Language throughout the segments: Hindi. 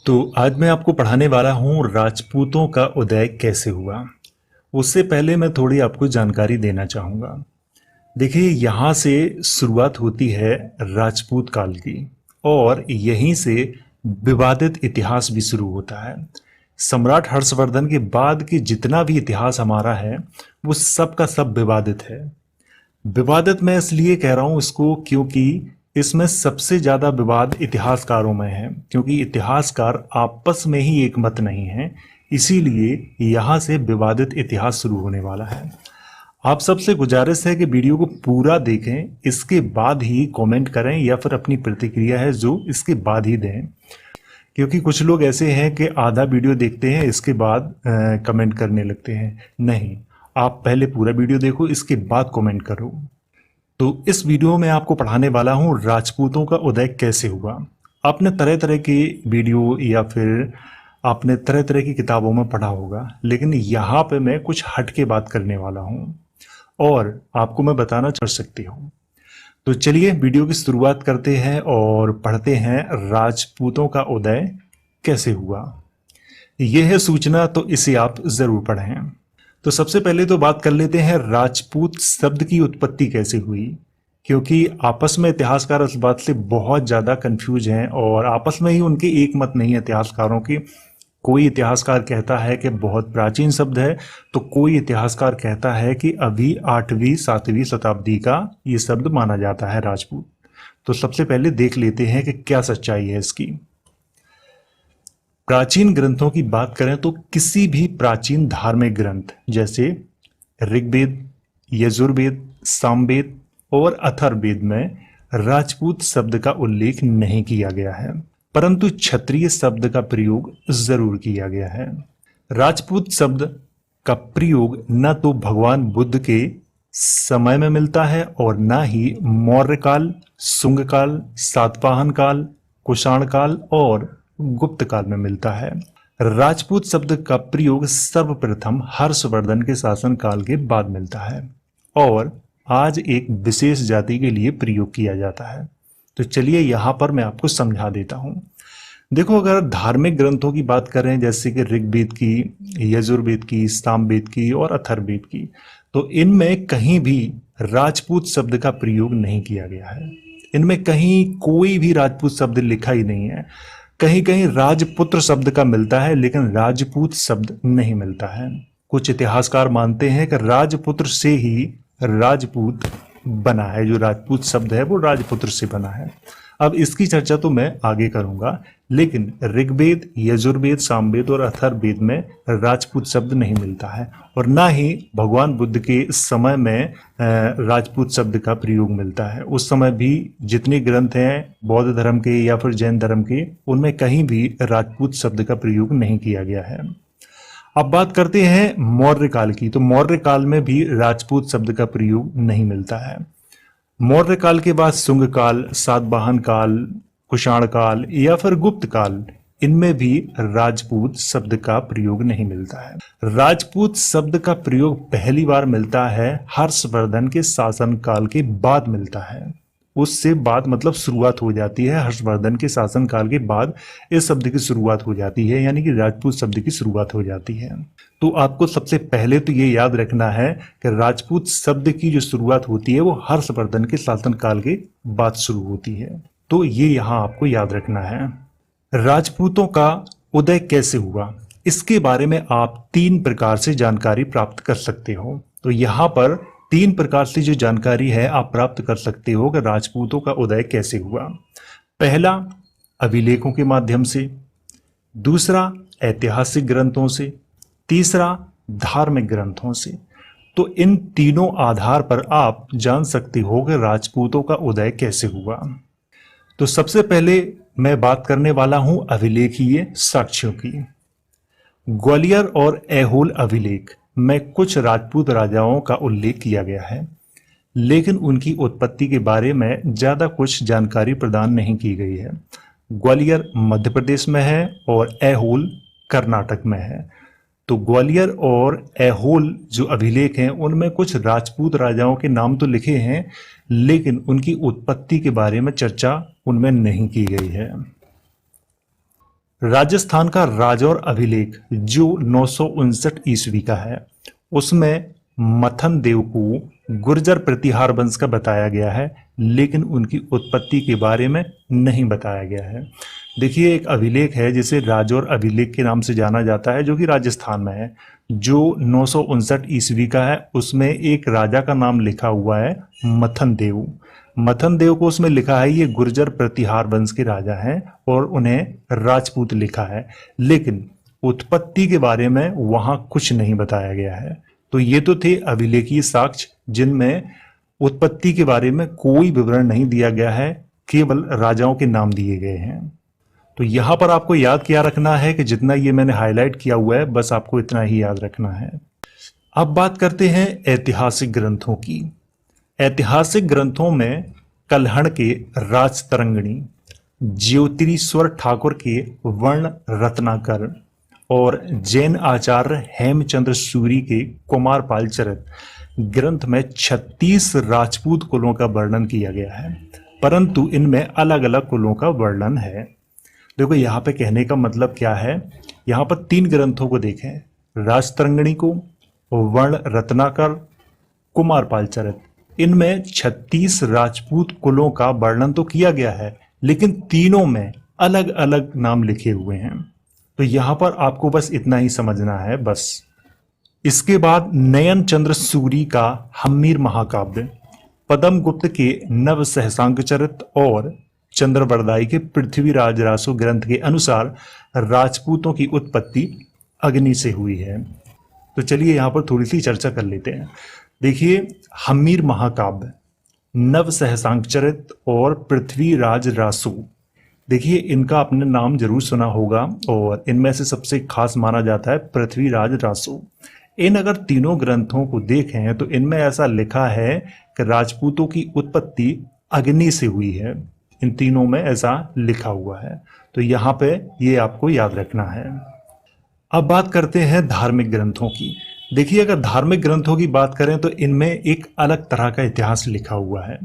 तो आज मैं आपको पढ़ाने वाला हूँ राजपूतों का उदय कैसे हुआ। उससे पहले मैं थोड़ी आपको जानकारी देना चाहूँगा। देखिए, यहाँ से शुरुआत होती है राजपूत काल की और यहीं से विवादित इतिहास भी शुरू होता है। सम्राट हर्षवर्धन के बाद की जितना भी इतिहास हमारा है वो सब का सब विवादित है। विवादित मैं इसलिए कह रहा हूं इसको क्योंकि इसमें सबसे ज्यादा विवाद इतिहासकारों में है, क्योंकि इतिहासकार आपस में ही एक मत नहीं है। इसीलिए यहां से विवादित इतिहास शुरू होने वाला है। आप सबसे गुजारिश है कि वीडियो को पूरा देखें, इसके बाद ही कमेंट करें या फिर अपनी प्रतिक्रिया है जो इसके बाद ही दें, क्योंकि कुछ लोग ऐसे हैं कि आधा वीडियो देखते हैं इसके बाद कमेंट करने लगते हैं। नहीं, आप पहले पूरा वीडियो देखो, इसके बाद कमेंट करो। तो इस वीडियो में आपको पढ़ाने वाला हूँ राजपूतों का उदय कैसे हुआ। आपने तरह तरह के वीडियो या फिर आपने तरह तरह की किताबों में पढ़ा होगा, लेकिन यहाँ पे मैं कुछ हट के बात करने वाला हूँ और आपको मैं बताना चाह सकती हूँ। तो चलिए वीडियो की शुरुआत करते हैं और पढ़ते हैं राजपूतों का उदय कैसे हुआ। यह है सूचना, तो इसे आप जरूर पढ़ें। तो सबसे पहले तो बात कर लेते हैं राजपूत शब्द की उत्पत्ति कैसे हुई, क्योंकि आपस में इतिहासकार इस बात से बहुत ज्यादा कंफ्यूज हैं और आपस में ही उनके एक मत नहीं है इतिहासकारों की। कोई इतिहासकार कहता है कि बहुत प्राचीन शब्द है, तो कोई इतिहासकार कहता है कि अभी 8वीं 7वीं शताब्दी का ये शब्द माना जाता है राजपूत। तो सबसे पहले देख लेते हैं कि क्या सच्चाई है इसकी। प्राचीन ग्रंथों की बात करें तो किसी भी प्राचीन धार्मिक ग्रंथ जैसे ऋग्वेद, यजुर्वेद, सामवेद और अथर्ववेद में राजपूत शब्द का उल्लेख नहीं किया गया है, परंतु क्षत्रिय शब्द का प्रयोग जरूर किया गया है। राजपूत शब्द का प्रयोग न तो भगवान बुद्ध के समय में मिलता है और न ही मौर्य काल, शुंग काल, सातवाहन काल, कुषाण काल और गुप्त काल में मिलता है। राजपूत शब्द का प्रयोग सर्वप्रथम हर्षवर्धन के शासन काल के बाद मिलता है और आज एक विशेष जाति के लिए प्रयोग किया जाता है। तो चलिए यहाँ पर मैं आपको समझा देता हूँ। देखो, अगर धार्मिक ग्रंथों की बात करें जैसे कि ऋग्वेद की, यजुर्वेद की, सामवेद की और अथर्ववेद की, तो इनमें कहीं भी राजपूत शब्द का प्रयोग नहीं किया गया है। इनमें कहीं कोई भी राजपूत शब्द लिखा ही नहीं है। कहीं कहीं राजपुत्र शब्द का मिलता है, लेकिन राजपूत शब्द नहीं मिलता है। कुछ इतिहासकार मानते हैं कि राजपुत्र से ही राजपूत बना है, जो राजपूत शब्द है वो राजपुत्र से बना है। अब इसकी चर्चा तो मैं आगे करूंगा, लेकिन ऋग्वेद, यजुर्वेद, सामवेद और अथर्ववेद में राजपूत शब्द नहीं मिलता है और ना ही भगवान बुद्ध के समय में राजपूत शब्द का प्रयोग मिलता है। उस समय भी जितने ग्रंथ हैं बौद्ध धर्म के या फिर जैन धर्म के, उनमें कहीं भी राजपूत शब्द का प्रयोग नहीं किया गया है। अब बात करते हैं मौर्य काल की। तो मौर्य काल में भी राजपूत शब्द का प्रयोग नहीं मिलता है। मौर्य काल के बाद शुंग काल, सातवाहन काल, कुषाण काल या फिर गुप्त काल, इनमें भी राजपूत शब्द का प्रयोग नहीं मिलता है। राजपूत शब्द का प्रयोग पहली बार मिलता है हर्षवर्धन के शासन काल के बाद मिलता है। उससे बाद मतलब शुरुआत हो जाती है, हर्षवर्धन के शासन काल के बाद इस शब्द की शुरुआत हो जाती है, यानी कि राजपूत शब्द की शुरुआत हो जाती है। तो आपको सबसे पहले तो ये याद रखना है कि राजपूत शब्द की जो शुरुआत होती है वो हर्षवर्धन के शासन काल के बाद शुरू होती है। तो ये यहाँ आपको याद रखना है। राजपूतों का उदय कैसे हुआ, इसके बारे में आप 3 प्रकार से जानकारी प्राप्त कर सकते हो। तो यहाँ पर 3 प्रकार से जो जानकारी है आप प्राप्त कर सकते हो कि राजपूतों का उदय कैसे हुआ। पहला, अभिलेखों के माध्यम से। दूसरा, ऐतिहासिक ग्रंथों से। तीसरा, धार्मिक ग्रंथों से। तो इन तीनों आधार पर आप जान सकते हो कि राजपूतों का उदय कैसे हुआ। तो सबसे पहले मैं बात करने वाला हूं अभिलेखीय साक्ष्यों की। ग्वालियर और ऐहोल अभिलेख में कुछ राजपूत राजाओं का उल्लेख किया गया है, लेकिन उनकी उत्पत्ति के बारे में ज्यादा कुछ जानकारी प्रदान नहीं की गई है। ग्वालियर मध्य प्रदेश में है और ऐहोल कर्नाटक में है। तो ग्वालियर और ऐहोल जो अभिलेख हैं उनमें कुछ राजपूत राजाओं के नाम तो लिखे हैं, लेकिन उनकी उत्पत्ति के बारे में चर्चा उनमें नहीं की गई है। राजस्थान का राजौर अभिलेख जो 959 ईस्वी का है, उसमें मथन देव को गुर्जर प्रतिहार वंश का बताया गया है, लेकिन उनकी उत्पत्ति के बारे में नहीं बताया गया है। देखिए, एक अभिलेख है जिसे राजौर अभिलेख के नाम से जाना जाता है, जो कि राजस्थान में है, जो 959 ईस्वी का है। उसमें एक राजा का नाम लिखा हुआ है मथन देव। मथन देव को उसमें लिखा है ये गुर्जर प्रतिहार वंश के राजा हैं और उन्हें राजपूत लिखा है, लेकिन उत्पत्ति के बारे में वहां कुछ नहीं बताया गया है। तो ये तो थे अभिलेखीय साक्ष्य जिनमें उत्पत्ति के बारे में कोई विवरण नहीं दिया गया है, केवल राजाओं के नाम दिए गए हैं। तो यहां पर आपको याद क्या रखना है कि जितना ये मैंने हाईलाइट किया हुआ है, बस आपको इतना ही याद रखना है। अब बात करते हैं ऐतिहासिक ग्रंथों की। ऐतिहासिक ग्रंथों में कल्हण के राजतरंगिणी, ज्योतिरीश्वर ठाकुर के वर्ण रत्नाकर और जैन आचार्य हेमचंद्र सूरी के कुमारपाल चरित ग्रंथ में 36 राजपूत कुलों का वर्णन किया गया है, परंतु इनमें अलग अलग कुलों का वर्णन है। देखो, यहाँ पे कहने का मतलब क्या है, यहाँ पर 3 ग्रंथों को देखें, राजतरंगिणी को, वर्ण रत्नाकर, कुमारपाल चरित। इनमें 36 राजपूत कुलों का वर्णन तो किया गया है, लेकिन तीनों में अलग अलग नाम लिखे हुए हैं। तो यहां पर आपको बस इतना ही समझना है बस। इसके बाद नयन चंद्र सूरी का हम्मीर महाकाव्य, पद्म गुप्त के नव सहसांक चरित और चंद्रवरदाई के पृथ्वीराज रासो ग्रंथ के अनुसार राजपूतों की उत्पत्ति अग्नि से हुई है। तो चलिए यहां पर थोड़ी सी चर्चा कर लेते हैं। देखिए, हम्मीर महाकाव्य, नव सहसांक चरित और पृथ्वीराज रासो, देखिए इनका आपने नाम जरूर सुना होगा और इनमें से सबसे खास माना जाता है पृथ्वीराज रासो। इन अगर तीनों ग्रंथों को देखें तो इनमें ऐसा लिखा है कि राजपूतों की उत्पत्ति अग्नि से हुई है। इन तीनों में ऐसा लिखा हुआ है, तो यहाँ पे ये आपको याद रखना है। अब बात करते हैं धार्मिक ग्रंथों की। देखिए, अगर धार्मिक ग्रंथों की बात करें तो इनमें एक अलग तरह का इतिहास लिखा हुआ है।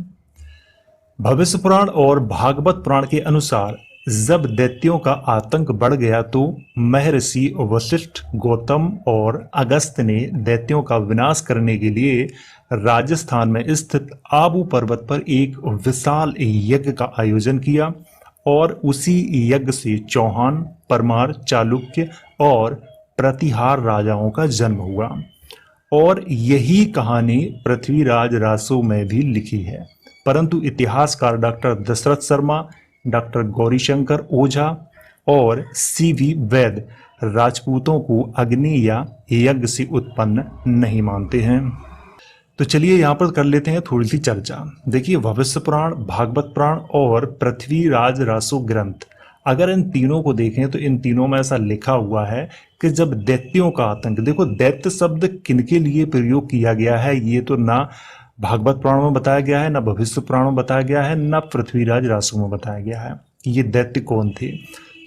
भविष्य पुराण और भागवत पुराण के अनुसार जब दैत्यों का आतंक बढ़ गया तो महर्षि वशिष्ठ, गौतम और अगस्त्य ने दैत्यों का विनाश करने के लिए राजस्थान में स्थित आबू पर्वत पर एक विशाल यज्ञ का आयोजन किया और उसी यज्ञ से चौहान, परमार, चालुक्य और प्रतिहार राजाओं का जन्म हुआ। और यही कहानी पृथ्वीराज रासो में भी लिखी है, परंतु इतिहासकार डॉक्टर दशरथ शर्मा, डॉक्टर गौरीशंकर ओझा और CV वैद राजपूतों को अग्नि या यज्ञ से उत्पन्न नहीं मानते हैं। तो चलिए यहाँ पर कर लेते हैं थोड़ी सी चर्चा। देखिए, भविष्य पुराण, भागवत पुराण और पृथ्वीराज रासो ग्रंथ, अगर इन तीनों को देखें तो इन तीनों में ऐसा लिखा हुआ है कि जब दैत्यों का आतंक, देखो दैत्य शब्द किनके लिए प्रयोग किया गया है ये तो ना भागवत पुराण में बताया गया है, ना भविष्य पुराण में बताया गया है, ना पृथ्वीराज रासो में बताया गया है कि ये दैत्य कौन थे।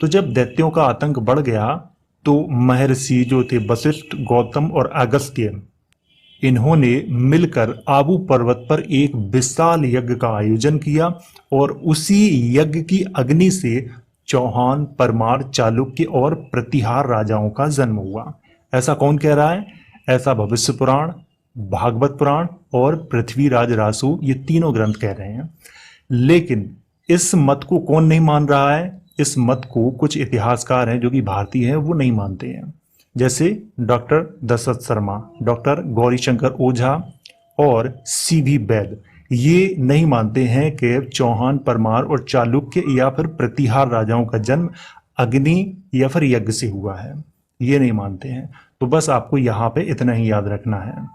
तो जब दैत्यों का आतंक बढ़ गया तो महर्षि जो थे वशिष्ठ, गौतम और अगस्त्य, इन्होंने मिलकर आबू पर्वत पर एक विशाल यज्ञ का आयोजन किया और उसी यज्ञ की अग्नि से चौहान, परमार, चालुक्य और प्रतिहार राजाओं का जन्म हुआ। ऐसा कौन कह रहा है? ऐसा भविष्य पुराण, भागवत पुराण और पृथ्वीराज रासो, ये तीनों ग्रंथ कह रहे हैं। लेकिन इस मत को कौन नहीं मान रहा है? इस मत को कुछ इतिहासकार हैं जो कि भारतीय हैं, वो नहीं मानते हैं, जैसे डॉक्टर दशरथ शर्मा, डॉक्टर गौरीशंकर ओझा और CV वैद। ये नहीं मानते हैं कि चौहान, परमार और चालुक्य या फिर प्रतिहार राजाओं का जन्म अग्नि या फिर यज्ञ से हुआ है, ये नहीं मानते हैं। तो बस आपको यहाँ पे इतना ही याद रखना है।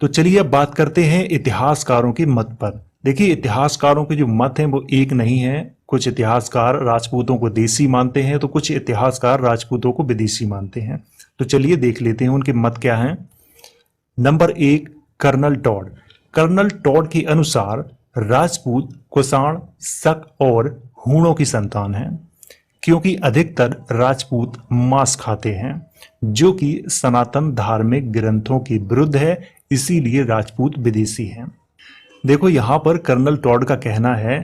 तो चलिए अब बात करते हैं इतिहासकारों के मत पर। देखिए, इतिहासकारों के जो मत हैं वो एक नहीं है। कुछ इतिहासकार राजपूतों को देसी मानते हैं तो कुछ इतिहासकार राजपूतों को विदेशी मानते हैं। तो चलिए देख लेते हैं उनके मत क्या हैं। Number 1, colonel Tod. Colonel Tod के अनुसार राजपूत कुषाण, शक और हूणों की संतान हैं, क्योंकि अधिकतर राजपूत मांस खाते हैं जो कि सनातन धार्मिक ग्रंथों के विरुद्ध है, इसीलिए राजपूत विदेशी हैं। देखो, यहाँ पर कर्नल टॉड का कहना है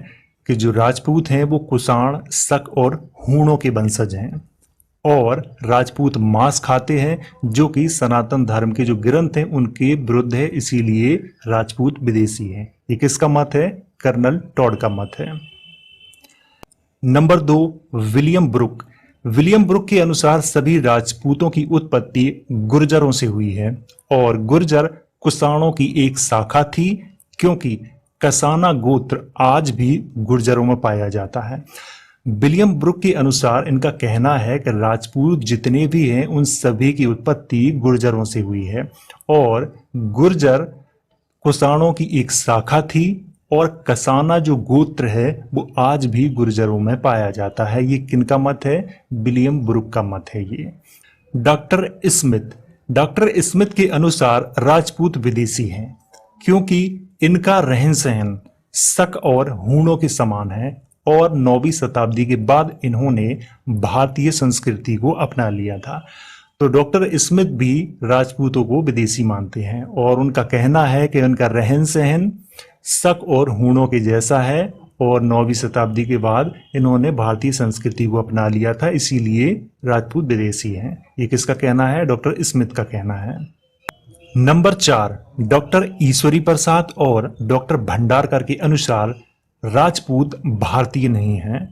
कि जो राजपूत हैं वो कुषाण, शक और हूणों के वंशज हैं, और राजपूत मांस खाते हैं जो कि सनातन धर्म के जो ग्रंथ हैं उनके विरुद्ध है, इसीलिए राजपूत विदेशी हैं। ये किसका मत है? कर्नल टॉड का मत है। Number 2, William Brooke. William Brooke के अनुसार सभी राजपूतों की उत्पत्ति गुर्जरों से हुई है और गुर्जर कुषाणों की एक शाखा थी, क्योंकि कसाना गोत्र आज भी गुर्जरों में पाया जाता है। विलियम ब्रुक के अनुसार इनका कहना है कि राजपूत जितने भी हैं उन सभी की उत्पत्ति गुर्जरों से हुई है और गुर्जर कुषाणों की एक शाखा थी और कसाना जो गोत्र है वो आज भी गुर्जरों में पाया जाता है। ये किनका मत है? विलियम ब्रुक का मत है ये। डॉक्टर स्मिथ के अनुसार राजपूत विदेशी हैं क्योंकि इनका रहन सहन शक और हूणों के समान है और 9वीं शताब्दी के बाद इन्होंने भारतीय संस्कृति को अपना लिया था। तो डॉक्टर स्मिथ भी राजपूतों को विदेशी मानते हैं और उनका कहना है कि उनका रहन सहन शक और हूणों के जैसा है और 9वीं शताब्दी के बाद इन्होंने भारतीय संस्कृति को अपना लिया था, इसीलिए राजपूत विदेशी हैं। ये किसका कहना है? डॉक्टर स्मिथ का कहना है। नंबर 4, डॉक्टर ईश्वरी प्रसाद और डॉक्टर भंडारकर के अनुसार राजपूत भारतीय नहीं हैं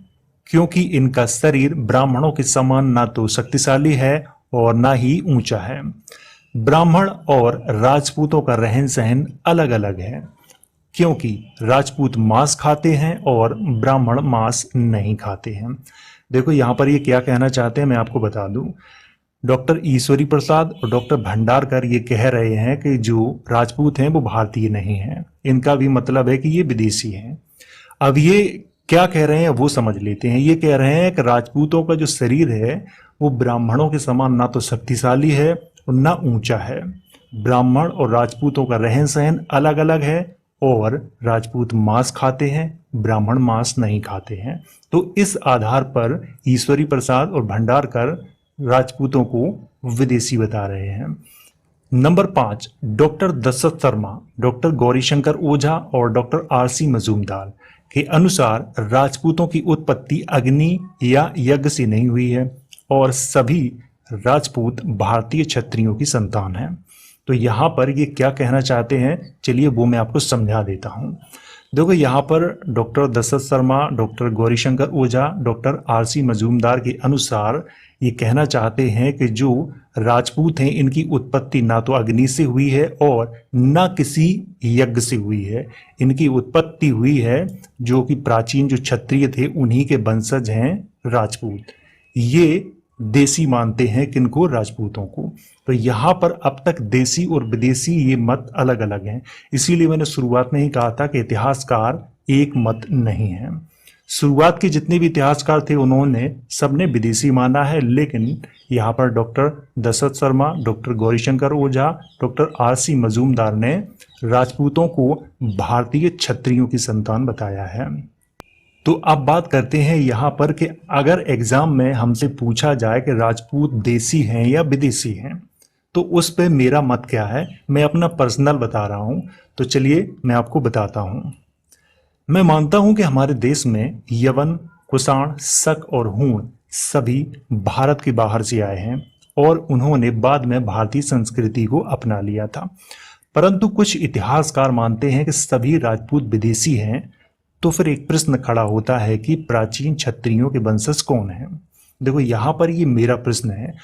क्योंकि इनका शरीर ब्राह्मणों के समान ना तो शक्तिशाली है और ना ही ऊंचा है। ब्राह्मण और राजपूतों का रहन सहन अलग अलग है क्योंकि राजपूत मांस खाते हैं और ब्राह्मण मांस नहीं खाते हैं। देखो यहाँ पर ये क्या कहना चाहते हैं मैं आपको बता दूं। डॉक्टर ईश्वरी प्रसाद और डॉक्टर भंडारकर ये कह रहे हैं कि जो राजपूत हैं वो भारतीय नहीं हैं। इनका भी मतलब है कि ये विदेशी हैं। अब ये क्या कह रहे हैं वो समझ लेते हैं। ये कह रहे हैं कि राजपूतों का जो शरीर है वो ब्राह्मणों के समान ना तो शक्तिशाली है और ना ऊंचा है। ब्राह्मण और राजपूतों का रहन सहन अलग अलग है और राजपूत मांस खाते हैं, ब्राह्मण मांस नहीं खाते हैं। तो इस आधार पर ईश्वरी प्रसाद और भंडारकर राजपूतों को विदेशी बता रहे हैं। Number 5, doctor Dashrath Sharma, doctor Gaurishankar Ojha और डॉक्टर आरसी मजूमदार के अनुसार राजपूतों की उत्पत्ति अग्नि या यज्ञ से नहीं हुई है और सभी राजपूत भारतीय क्षत्रियों की संतान हैं। तो यहाँ पर ये क्या कहना चाहते हैं, चलिए वो मैं आपको समझा देता हूँ। देखो यहाँ पर डॉक्टर दशरथ शर्मा, डॉक्टर गौरीशंकर ओझा, डॉक्टर आरसी मजूमदार के अनुसार ये कहना चाहते हैं कि जो राजपूत हैं इनकी उत्पत्ति ना तो अग्नि से हुई है और ना किसी यज्ञ से हुई है। इनकी उत्पत्ति हुई है जो कि प्राचीन जो क्षत्रिय थे उन्हीं के वंशज हैं राजपूत। ये देसी मानते हैं किनको? राजपूतों को। तो यहाँ पर अब तक देसी और विदेशी ये मत अलग अलग हैं। इसीलिए मैंने शुरुआत में ही कहा था कि इतिहासकार एक मत नहीं है। शुरुआत के जितने भी इतिहासकार थे उन्होंने सबने विदेशी माना है, लेकिन यहाँ पर डॉक्टर दशरथ शर्मा, डॉक्टर गौरीशंकर ओझा, डॉक्टर आरसी मजूमदार ने राजपूतों को भारतीय क्षत्रियों की संतान बताया है। तो अब बात करते हैं यहाँ पर कि अगर एग्जाम में हमसे पूछा जाए कि राजपूत देसी हैं या विदेशी हैं तो उस पे मेरा मत क्या है, मैं अपना पर्सनल बता रहा हूँ। तो चलिए मैं आपको बताता हूँ। मैं मानता हूँ कि हमारे देश में यवन, कुषाण, शक और हूण सभी भारत के बाहर से आए हैं और उन्होंने बाद में भारतीय संस्कृति को अपना लिया था। परंतु कुछ इतिहासकार मानते हैं कि सभी राजपूत विदेशी हैं। तो फिर एक प्रश्न खड़ा होता है कि प्राचीन क्षत्रियों के वंशज कौन हैं? देखो यहाँ पर ये मेरा प्रश्न है।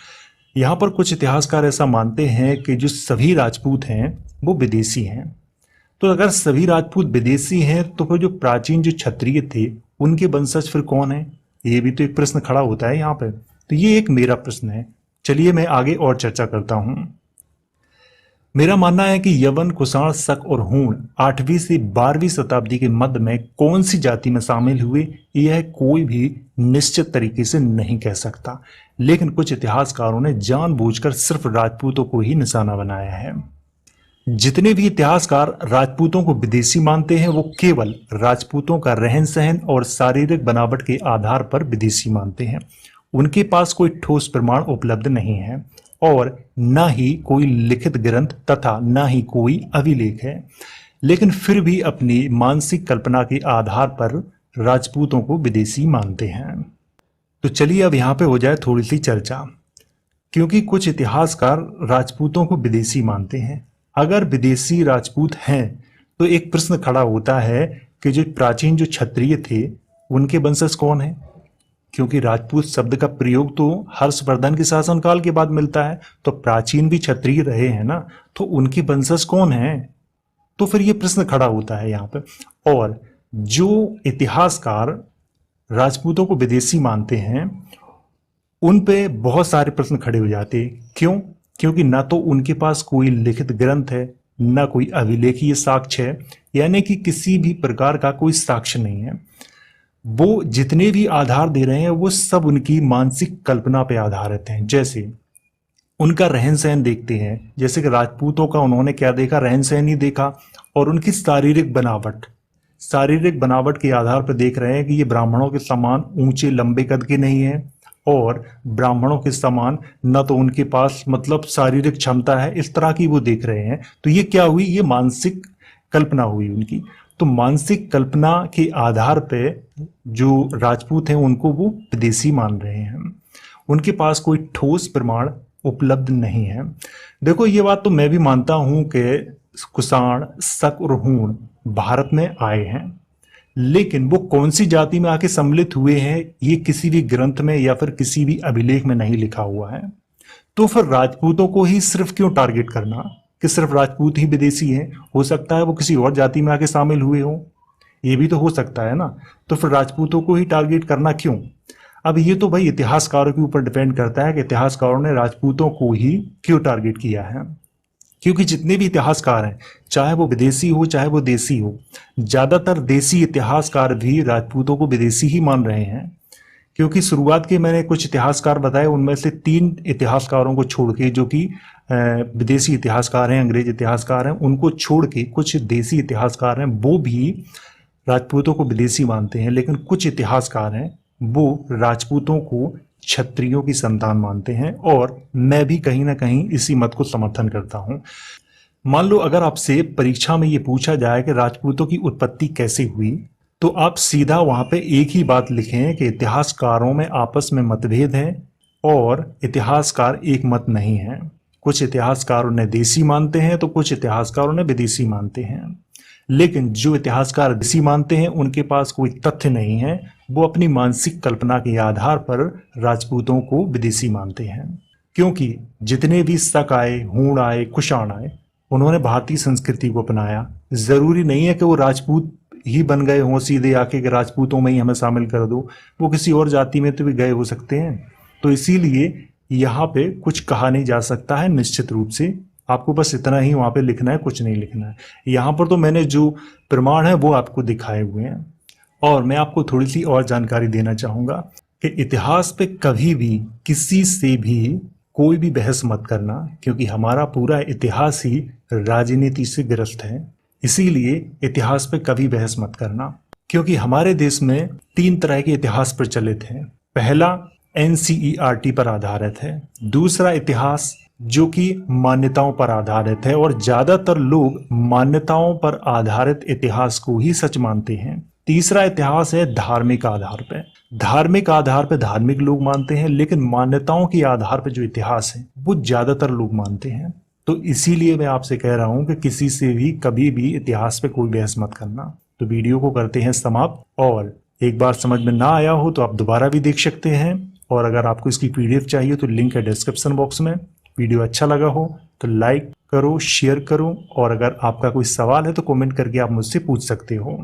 यहाँ पर कुछ इतिहासकार ऐसा मानते हैं कि जो सभी राजपूत हैं वो विदेशी हैं। तो अगर सभी राजपूत विदेशी हैं तो फिर जो प्राचीन जो क्षत्रिय थे उनके वंशज फिर कौन है? ये भी तो एक प्रश्न खड़ा होता है यहाँ पे। तो ये एक मेरा प्रश्न है। चलिए मैं आगे और चर्चा करता हूँ। मेरा मानना है कि यवन, कुषाण, शक और हूण 8वीं से 12वीं शताब्दी के मध्य में कौन सी जाति में शामिल हुए यह कोई भी निश्चित तरीके से नहीं कह सकता, लेकिन कुछ इतिहासकारों ने जानबूझकर सिर्फ राजपूतों को ही निशाना बनाया है। जितने भी इतिहासकार राजपूतों को विदेशी मानते हैं वो केवल राजपूतों का रहन सहन और शारीरिक बनावट के आधार पर विदेशी मानते हैं। उनके पास कोई ठोस प्रमाण उपलब्ध नहीं है और न ही कोई लिखित ग्रंथ तथा न ही कोई अभिलेख है, लेकिन फिर भी अपनी मानसिक कल्पना के आधार पर राजपूतों को विदेशी मानते हैं। तो चलिए अब यहाँ पे हो जाए थोड़ी सी चर्चा, क्योंकि कुछ इतिहासकार राजपूतों को विदेशी मानते हैं। अगर विदेशी राजपूत हैं तो एक प्रश्न खड़ा होता है कि जो प्राचीन जो क्षत्रिय थे उनके वंशज कौन है, क्योंकि राजपूत शब्द का प्रयोग तो हर्षवर्धन के शासनकाल के बाद मिलता है, तो प्राचीन भी क्षत्रिय रहे हैं ना, तो उनके वंशज कौन हैं? तो फिर ये प्रश्न खड़ा होता है यहाँ पे। और जो इतिहासकार राजपूतों को विदेशी मानते हैं उन पे बहुत सारे प्रश्न खड़े हो जाते हैं। क्यों? क्योंकि ना तो उनके पास कोई लिखित ग्रंथ है, ना कोई अभिलेखीय साक्ष्य है, यानी कि किसी भी प्रकार का कोई साक्ष्य नहीं है। वो जितने भी आधार दे रहे हैं वो सब उनकी मानसिक कल्पना पे आधारित हैं। जैसे उनका रहन सहन देखते हैं, जैसे कि राजपूतों का उन्होंने क्या देखा, रहन सहन ही देखा, और उनकी शारीरिक बनावट के आधार पर देख रहे हैं कि ये ब्राह्मणों के समान ऊंचे लंबे कद के नहीं है, और ब्राह्मणों के समान न तो उनके पास मतलब शारीरिक क्षमता है, इस तरह की वो देख रहे हैं। तो ये क्या हुई, ये मानसिक कल्पना हुई उनकी। तो मानसिक कल्पना के आधार पे जो राजपूत हैं उनको वो विदेशी मान रहे हैं। उनके पास कोई ठोस प्रमाण उपलब्ध नहीं है। देखो ये बात तो मैं भी मानता हूं कि कुषाण, शक और हूण भारत में आए हैं, लेकिन वो कौन सी जाति में आके सम्मिलित हुए हैं ये किसी भी ग्रंथ में या फिर किसी भी अभिलेख में नहीं लिखा हुआ है। तो फिर राजपूतों को ही सिर्फ क्यों टारगेट करना कि सिर्फ राजपूत ही विदेशी हैं? हो सकता है वो किसी और जाति में आके शामिल हुए हों, ये भी तो हो सकता है ना। तो फिर राजपूतों को ही टारगेट करना क्यों? अब ये तो भाई इतिहासकारों के ऊपर डिपेंड करता है कि इतिहासकारों ने राजपूतों को ही क्यों टारगेट किया है। क्योंकि जितने भी इतिहासकार हैं, चाहे वो विदेशी हो चाहे वो देसी हो, ज्यादातर देसी इतिहासकार भी राजपूतों को विदेशी ही मान रहे हैं। क्योंकि शुरुआत के मैंने कुछ इतिहासकार बताए, उनमें से 3 इतिहासकारों को छोड़ के, जो कि विदेशी इतिहासकार हैं, अंग्रेज इतिहासकार हैं, उनको छोड़ के कुछ देसी इतिहासकार हैं, वो भी राजपूतों को विदेशी मानते हैं। लेकिन कुछ इतिहासकार हैं वो राजपूतों को क्षत्रियों की संतान मानते हैं, और मैं भी कहीं ना कहीं इसी मत को समर्थन करता हूं। मान लो अगर आपसे परीक्षा में ये पूछा जाए कि राजपूतों की उत्पत्ति कैसे हुई, तो आप सीधा वहां पे एक ही बात लिखें कि इतिहासकारों में आपस में मतभेद है और इतिहासकार एक मत नहीं है। कुछ इतिहासकार उन्हें देसी मानते हैं तो कुछ इतिहासकार उन्हें विदेशी मानते हैं। लेकिन जो इतिहासकार देसी मानते हैं उनके पास कोई तथ्य नहीं है, वो अपनी मानसिक कल्पना के आधार पर राजपूतों को विदेशी मानते हैं। क्योंकि जितने भी शक आए, हूण आए, कुषाण आए, उन्होंने भारतीय संस्कृति को अपनाया। जरूरी नहीं है कि वो राजपूत ही बन गए हों सीधे आके कि राजपूतों में ही हमें शामिल कर दो, वो किसी और जाति में तो भी गए हो सकते हैं। तो इसीलिए यहाँ पे कुछ कहा नहीं जा सकता है निश्चित रूप से। आपको बस इतना ही वहां पे लिखना है, कुछ नहीं लिखना है। यहाँ पर तो मैंने जो प्रमाण है वो आपको दिखाए हुए हैं। और मैं आपको थोड़ी सी और जानकारी देना चाहूंगा कि इतिहास पे कभी भी किसी से भी कोई भी बहस मत करना, क्योंकि हमारा पूरा इतिहास ही राजनीति से ग्रस्त है। इसीलिए इतिहास पे कभी बहस मत करना, क्योंकि हमारे देश में 3 तरह के इतिहास प्रचलित हैं। पहला NCERT पर आधारित है, दूसरा इतिहास जो कि मान्यताओं पर आधारित है, और ज्यादातर लोग मान्यताओं पर आधारित इतिहास को ही सच मानते हैं। तीसरा इतिहास है धार्मिक आधार पर। धार्मिक आधार पर धार्मिक लोग मानते हैं, लेकिन मान्यताओं के आधार पर जो इतिहास है वो ज्यादातर लोग मानते हैं। तो इसीलिए मैं आपसे कह रहा हूं कि किसी से भी कभी भी इतिहास पे कोई बहस मत करना। तो वीडियो को करते हैं समाप्त, और एक बार समझ में ना आया हो तो आप दोबारा भी देख सकते हैं। और अगर आपको इसकी PDF चाहिए तो लिंक है डिस्क्रिप्शन बॉक्स में। वीडियो अच्छा लगा हो तो लाइक करो, शेयर करो, और अगर आपका कोई सवाल है तो कमेंट करके आप मुझसे पूछ सकते हो।